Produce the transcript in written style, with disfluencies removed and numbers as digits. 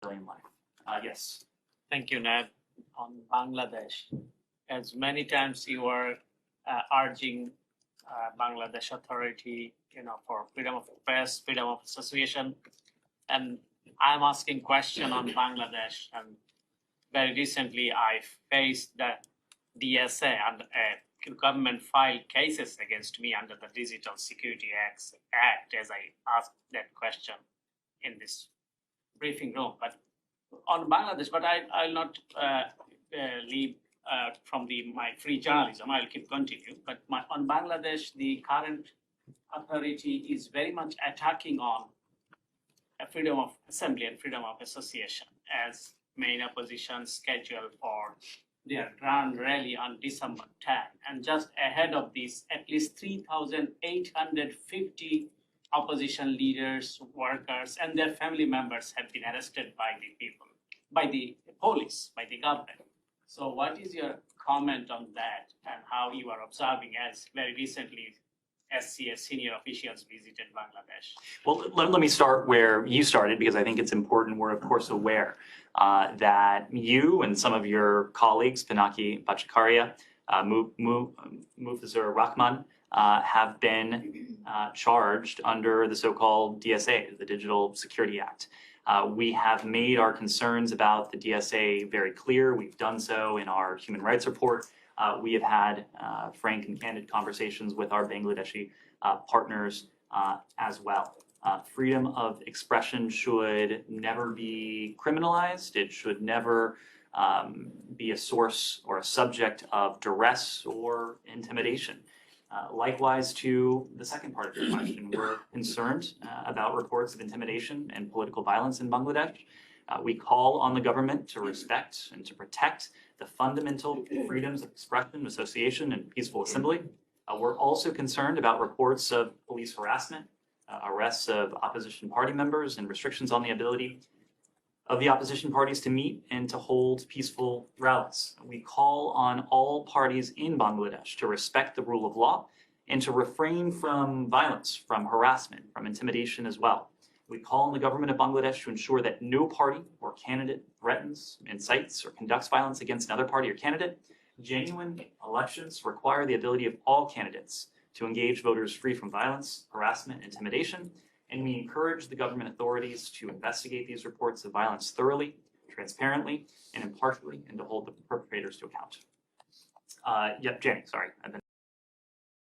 civilian life. Yes. Thank you, Ned. On Bangladesh, as many times you were urging Bangladesh authority, for freedom of press, freedom of association, and I'm asking question on Bangladesh. And very recently, I faced the DSA and government filed cases against me under the Digital Security Act, as I asked that question in this briefing room. But on Bangladesh, but I'll not leave from my free journalism. I'll keep continue. But on Bangladesh, the current authority is very much attacking on freedom of assembly and freedom of association, as main opposition scheduled for their grand rally on December 10. And just ahead of this, at least 3,850 opposition leaders, workers, and their family members have been arrested by the police, by the government. So what is your comment on that, and how you are observing, as very recently SCS senior officials visited Bangladesh? Well, let me start where you started, because I think it's important. We're, of course, aware that you and some of your colleagues, Pinaki Bhattacharya, Mufazur Rahman, have been charged under the so-called DSA, the Digital Security Act. We have made our concerns about the DSA very clear. We've done so in our human rights report. We have had frank and candid conversations with our Bangladeshi partners as well. Freedom of expression should never be criminalized. It should never be a source or a subject of duress or intimidation. Likewise, to the second part of your question, we're concerned about reports of intimidation and political violence in Bangladesh. We call on the government to respect and to protect the fundamental freedoms of expression, association, and peaceful assembly. We're also concerned about reports of police harassment, arrests of opposition party members, and restrictions on the ability of the opposition parties to meet and to hold peaceful rallies. We call on all parties in Bangladesh to respect the rule of law and to refrain from violence, from harassment, from intimidation as well. We call on the government of Bangladesh to ensure that no party or candidate threatens, incites, or conducts violence against another party or candidate. Genuine elections require the ability of all candidates to engage voters free from violence, harassment, intimidation, and we encourage the government authorities to investigate these reports of violence thoroughly, transparently, and impartially, and to hold the perpetrators to account. Yep, Jenny, sorry.